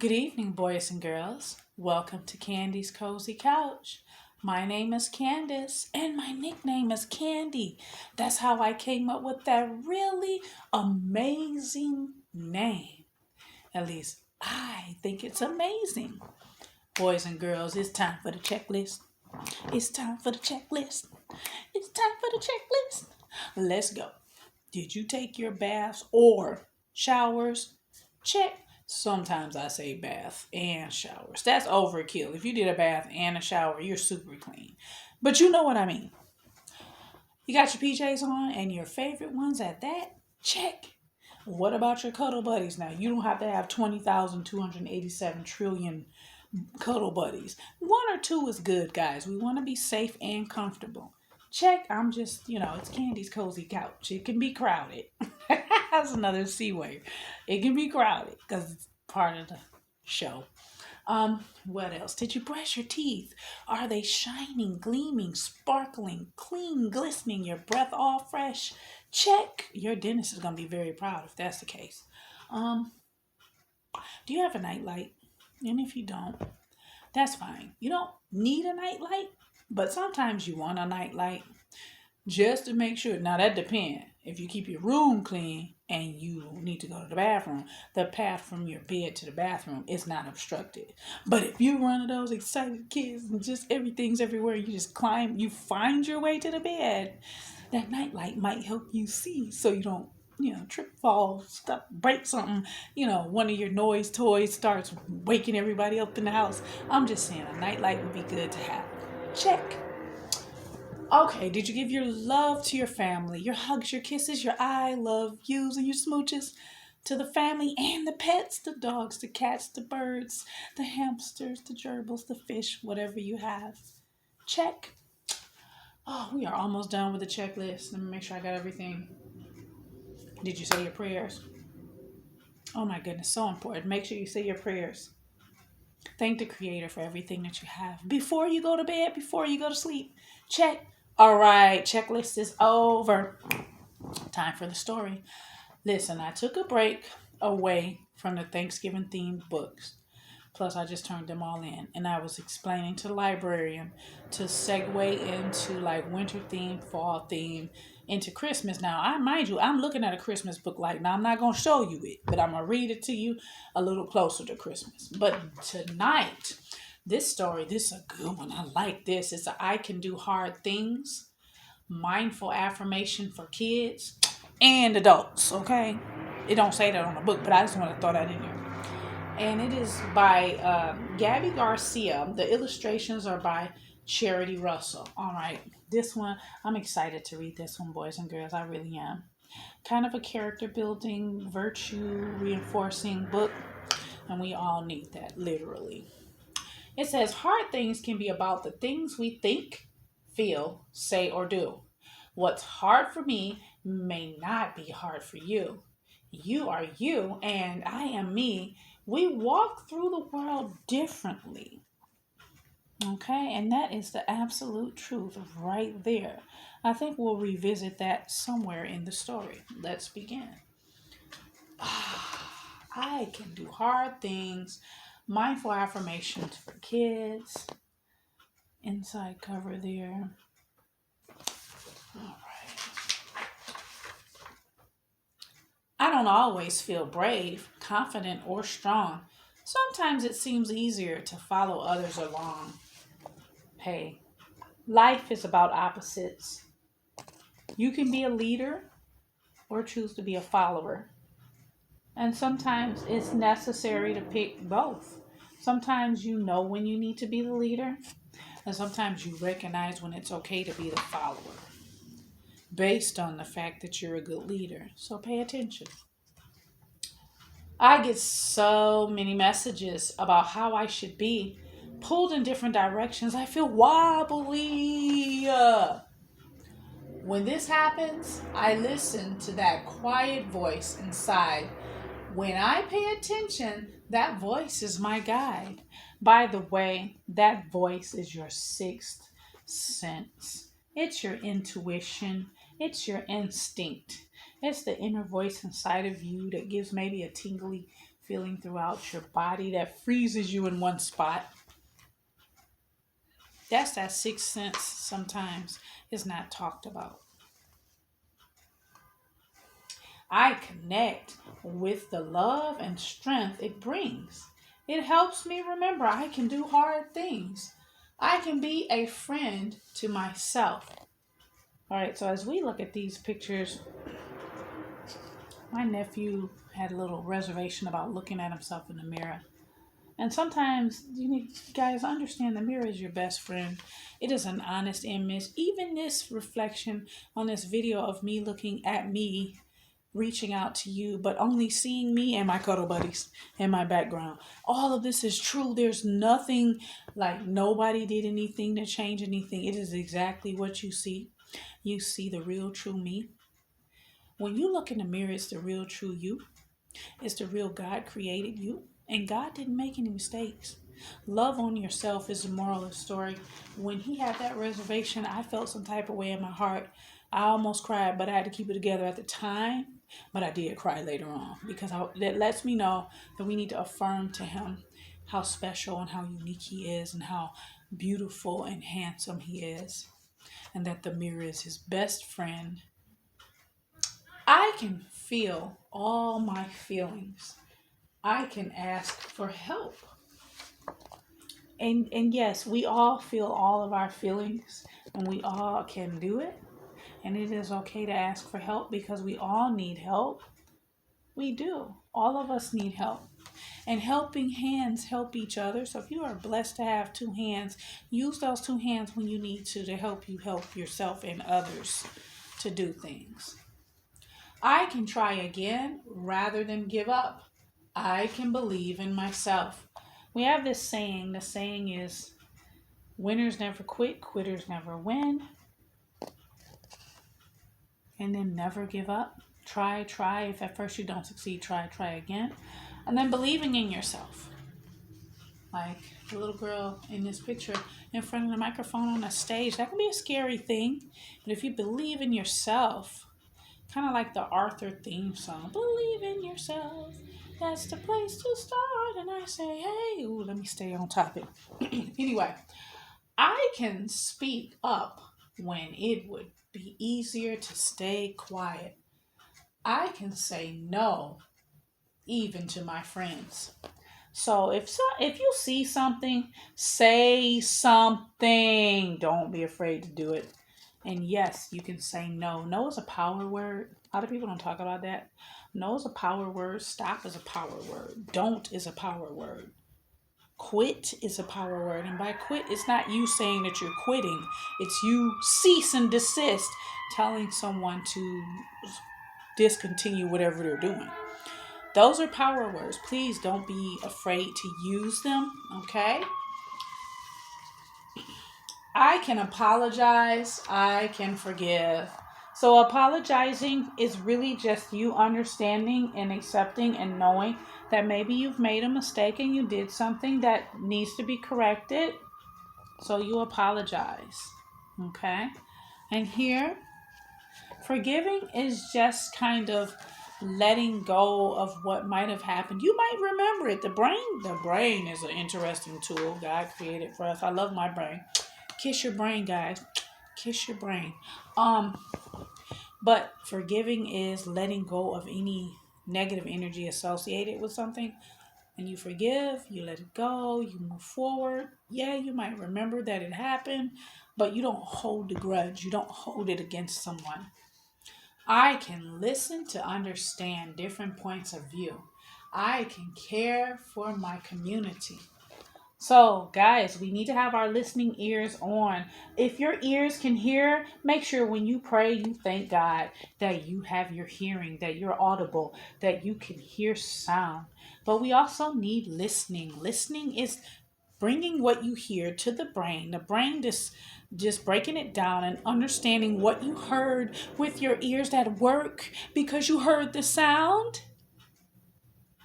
Good evening, boys and girls. Welcome to Candy's Cozy Couch. My name is Candace, and my nickname is Candy. That's how I came up with that really amazing name. At least I think it's amazing. Boys and girls, it's time for the checklist. It's time for the checklist. It's time for the checklist. Let's go. Did you take your baths or showers? Check. Sometimes I say bath and showers. That's overkill. If you did a bath and a shower, you're super clean. But you know what I mean. You got your PJs on and your favorite ones at that? Check. What about your cuddle buddies now? You don't have to have 20,287 trillion cuddle buddies. One or two is good, guys. We want to be safe and comfortable. Check. I'm just, it's Candy's Cozy Couch. It can be crowded. That's another C word. It can be crowded because it's part of the show. What else? Did you brush your teeth? Are they shining, gleaming, sparkling, clean, glistening, your breath all fresh? Check. Your dentist is gonna be very proud if that's the case. Um, do you have a nightlight? And if you don't, that's fine. You don't need a nightlight, but sometimes you want a nightlight just to make sure. Now that depends. If you keep your room clean and you need to go to the path from your bed to the bathroom is not obstructed. But if you're one of those excited kids and just everything's everywhere, you just climb, you find your way to the bed, that nightlight might help you see so you don't, trip, fall, stop, break something. One of your noise toys starts waking everybody up in the house. I'm just saying a nightlight would be good to have. Check. Okay, did you give your love to your family, your hugs, your kisses, your I love yous, and your smooches to the family and the pets, the dogs, the cats, the birds, the hamsters, the gerbils, the fish, whatever you have? Check. Oh, we are almost done with the checklist. Let me make sure I got everything. Did you say your prayers? Oh my goodness, so important. Make sure you say your prayers. Thank the Creator for everything that you have. Before you go to bed, before you go to sleep, check. All right, checklist is over. Time for the story. Listen, I took a break away from the Thanksgiving themed books. Plus, I just turned them all in. And I was explaining to the librarian to segue into like winter theme, fall theme, into Christmas. Now, mind you, I'm looking at a Christmas book like now. I'm not going to show you it, but I'm going to read it to you a little closer to Christmas. But tonight, this is a good one. I like this. It's a I Can Do Hard Things mindful affirmation for kids and adults, okay? It don't say that on the book, but I just want to throw that in there. And it is by Gabby Garcia. The illustrations are by Charity Russell. All right, this one, I'm excited to read this one, boys and girls. I really am. Kind of a character building, virtue reinforcing book, and we all need that, literally. It says hard things can be about the things we think, feel, say, or do. What's hard for me may not be hard for you. You are you, and I am me. We walk through the world differently. Okay, and that is the absolute truth right there. I think we'll revisit that somewhere in the story. Let's begin. I can do hard things. Mindful affirmations for kids. Inside cover there. All right. I don't always feel brave, confident, or strong. Sometimes it seems easier to follow others along. Hey, life is about opposites. You can be a leader or choose to be a follower. And sometimes it's necessary to pick both. Sometimes you know when you need to be the leader, and sometimes you recognize when it's okay to be the follower based on the fact that you're a good leader. So pay attention. I get so many messages about how I should be pulled in different directions. I feel wobbly. When this happens, I listen to that quiet voice inside. When I pay attention, that voice is my guide. By the way, that voice is your sixth sense. It's your intuition. It's your instinct. It's the inner voice inside of you that gives maybe a tingly feeling throughout your body that freezes you in one spot. That's that sixth sense sometimes is not talked about. I connect with the love and strength it brings. It helps me remember I can do hard things. I can be a friend to myself. All right, so as we look at these pictures, my nephew had a little reservation about looking at himself in the mirror. And sometimes you need guys understand the mirror is your best friend. It is an honest image. Even this reflection on this video of me looking at me, reaching out to you, but only seeing me and my cuddle buddies in my background. All of this is true. There's nothing, like nobody did anything to change anything. It is exactly what you see. You see the real true me. When you look in the mirror, it's the real true you. It's the real God created you. And God didn't make any mistakes. Love on yourself is the moral of the story. When he had that reservation, I felt some type of way in my heart. I almost cried, but I had to keep it together at the time. But I did cry later on because that lets me know that we need to affirm to him how special and how unique he is and how beautiful and handsome he is. And that the mirror is his best friend. I can feel all my feelings. I can ask for help. And yes, we all feel all of our feelings and we all can do it. And it is okay to ask for help because we all need help. We do. All of us need help. And helping hands help each other. So if you are blessed to have two hands, use those two hands when you need to help you help yourself and others to do things. I can try again rather than give up. I can believe in myself. We have this saying. The saying is, winners never quit, quitters never win. And then never give up. Try. If at first you don't succeed, try again. And then believing in yourself. Like the little girl in this picture in front of the microphone on a stage. That can be a scary thing. But if you believe in yourself, kind of like the Arthur theme song, believe in yourself. That's the place to start. And I say, hey, let me stay on topic. Anyway, I can speak up when it would be easier to stay quiet. I can say no, even to my friends. So if you see something, say something. Don't be afraid to do it. And yes, you can say no. No is a power word. A lot of people don't talk about that. No is a power word. Stop is a power word. Don't is a power word. Quit is a power word. And by quit, it's not you saying that you're quitting. It's you cease and desist, telling someone to discontinue whatever they're doing. Those are power words. Please don't be afraid to use them, okay? I can apologize. I can forgive. So apologizing is really just you understanding and accepting and knowing that maybe you've made a mistake and you did something that needs to be corrected. So you apologize. Okay? And here, forgiving is just kind of letting go of what might have happened. You might remember it. The brain is an interesting tool God created for us. I love my brain. Kiss your brain, guys. Kiss your brain. But forgiving is letting go of any negative energy associated with something. And you forgive, you let it go, you move forward. Yeah, you might remember that it happened, but you don't hold the grudge. You don't hold it against someone. I can listen to understand different points of view. I can care for my community. So, guys, we need to have our listening ears on. If your ears can hear, make sure when you pray, you thank God that you have your hearing, that you're audible, that you can hear sound. But we also need listening. Listening is bringing what you hear to the brain. The brain just breaking it down and understanding what you heard with your ears that work because you heard the sound.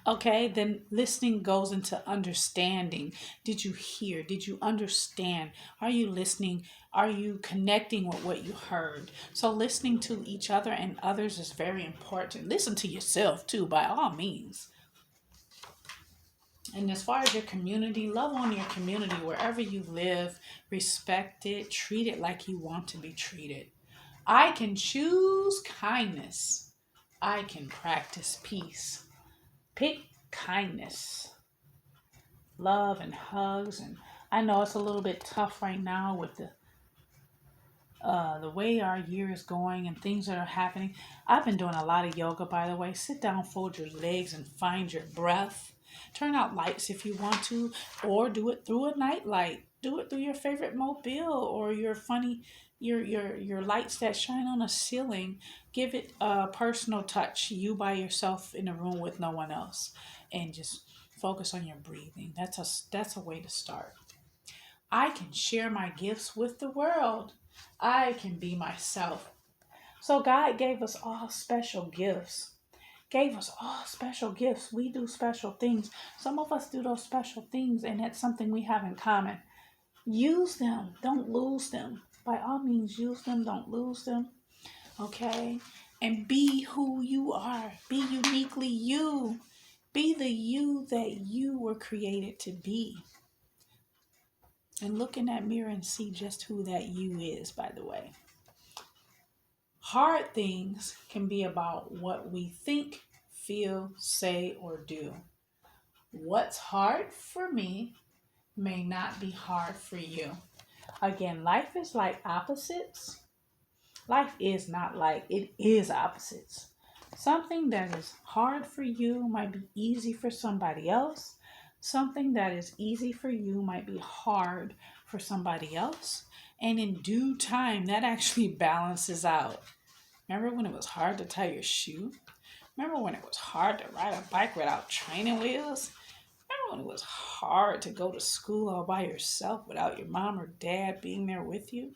Okay, then listening goes into understanding. Did you hear? Did you understand? Are you listening? Are you connecting with what you heard? So listening to each other and others is very important. Listen to yourself too, by all means. And as far as your community, love on your community wherever you live, respect it, treat it like you want to be treated. I can choose kindness. I can practice peace. Pick kindness, love, and hugs. And I know it's a little bit tough right now with the way our year is going and things that are happening. I've been doing a lot of yoga, by the way. Sit down, fold your legs, and find your breath. Turn out lights if you want to, or do it through a night light. Do it through your favorite mobile or your lights that shine on a ceiling. Give it a personal touch. You by yourself in a room with no one else, and just focus on your breathing. That's a way to start. I can share my gifts with the world. I can be myself. So God gave us all special gifts. Gave us all special gifts. We do special things. Some of us do those special things, and that's something we have in common. Use them. Don't lose them. By all means, use them. Don't lose them. Okay? And be who you are. Be uniquely you. Be the you that you were created to be. And look in that mirror and see just who that you is, by the way. Hard things can be about what we think, feel, say, or do. What's hard for me may not be hard for you. Again, life is like opposites. Life is not like, it is opposites. Something that is hard for you might be easy for somebody else. Something that is easy for you might be hard for somebody else. And in due time, that actually balances out. Remember when it was hard to tie your shoe? Remember when it was hard to ride a bike without training wheels? Remember when it was hard to go to school all by yourself without your mom or dad being there with you?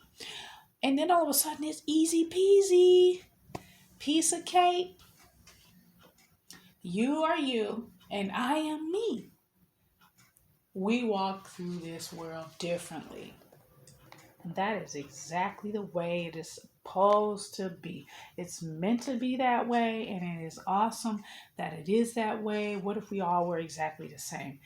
And then all of a sudden it's easy peasy. Piece of cake. You are you and I am me. We walk through this world differently. And that is exactly the way it is supposed to be. It's meant to be that way, and it is awesome that it is that way. What if we all were exactly the same?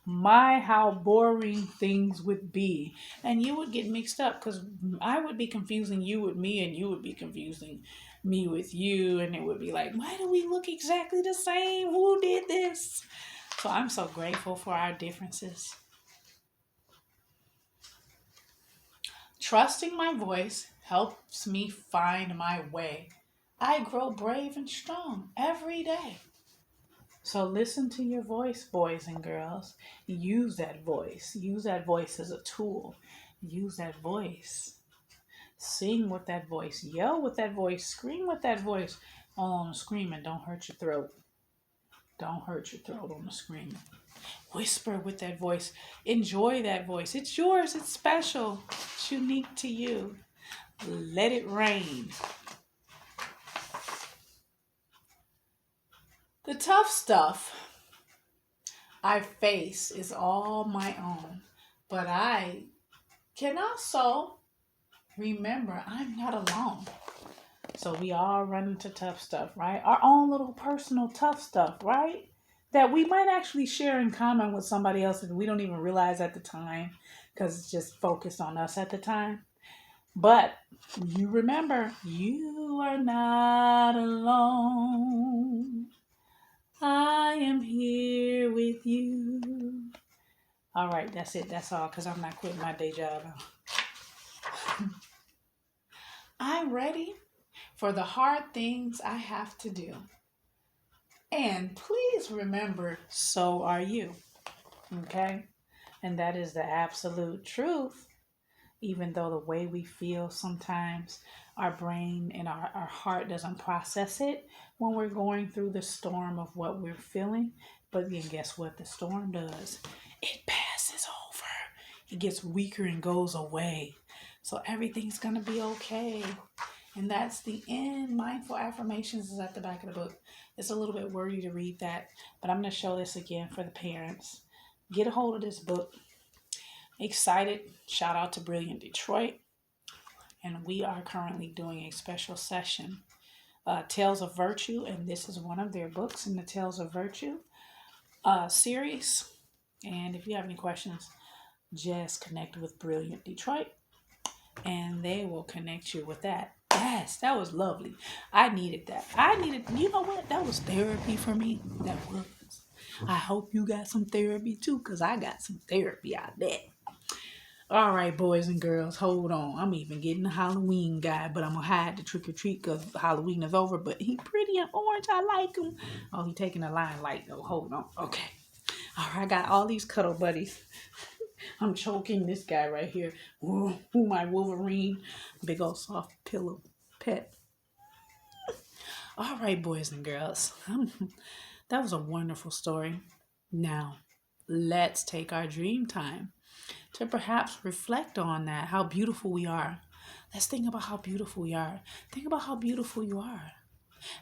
My, how boring things would be. And you would get mixed up because I would be confusing you with me, and you would be confusing me with you. And it would be like, why do we look exactly the same? Who did this? So I'm so grateful for our differences. Trusting my voice helps me find my way. I grow brave and strong every day. So listen to your voice, boys and girls. Use that voice. Use that voice as a tool. Use that voice. Sing with that voice. Yell with that voice. Scream with that voice. All on the screaming. Don't hurt your throat. Don't hurt your throat on the screaming. Whisper with that voice. Enjoy that voice. It's yours. It's special. It's unique to you. Let it rain. The tough stuff I face is all my own, but I can also remember I'm not alone. So we all run into tough stuff, right? Our own little personal tough stuff, right? That we might actually share in common with somebody else and we don't even realize at the time because it's just focused on us at the time. But you remember, you are not alone. I am here with you. All right, that's it. That's all because I'm not quitting my day job. I'm ready for the hard things I have to do. And please remember, so are you. Okay? And that is the absolute truth. Even though the way we feel sometimes, our brain and our heart doesn't process it when we're going through the storm of what we're feeling. But then guess what the storm does? It passes over. It gets weaker and goes away. So everything's going to be okay. And that's the end. Mindful Affirmations is at the back of the book. It's a little bit wordy to read that, but I'm going to show this again for the parents. Get a hold of this book. Excited. Shout out to Brilliant Detroit. And we are currently doing a special session, Tales of Virtue, and this is one of their books in the Tales of Virtue series. And if you have any questions, just connect with Brilliant Detroit and they will connect you with that. Yes, that was lovely. I needed that. You know what? That was therapy for me. That was. I hope you got some therapy too, because I got some therapy out there. All right, boys and girls, hold on. I'm even getting the Halloween guy, but I'm going to hide the trick or treat because Halloween is over. But he pretty and orange. I like him. Oh, he taking a limelight though. Hold on. Okay. All right, I got all these cuddle buddies. I'm choking this guy right here. Ooh, my Wolverine. Big old soft pillow pet. All right, boys and girls. That was a wonderful story. Now, let's take our dream time to perhaps reflect on that, how beautiful we are. Let's think about how beautiful we are. Think about how beautiful you are.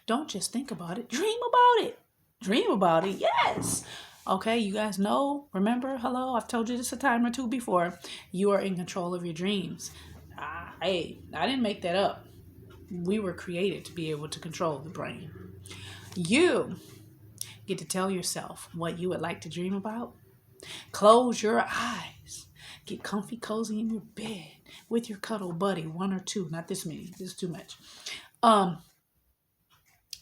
Don't just think about it, dream about it. Dream about it, yes. Okay, you guys know, remember, hello, I've told you this a time or two before. You are in control of your dreams. Hey, I didn't make that up. We were created to be able to control the brain. You get to tell yourself what you would like to dream about. Close your eyes. Get comfy, cozy in your bed with your cuddle buddy, one or two, not this many. This is too much.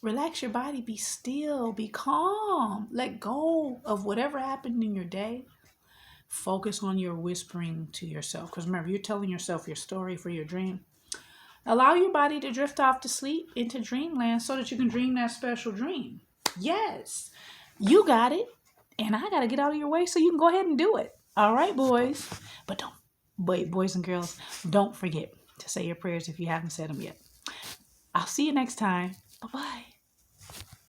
Relax your body, be still, be calm. Let go of whatever happened in your day. Focus on your whispering to yourself. Because remember, you're telling yourself your story for your dream. Allow your body to drift off to sleep into dreamland so that you can dream that special dream. Yes, you got it. And I got to get out of your way so you can go ahead and do it. All right, boys. But boys and girls, don't forget to say your prayers if you haven't said them yet. I'll see you next time. Bye-bye.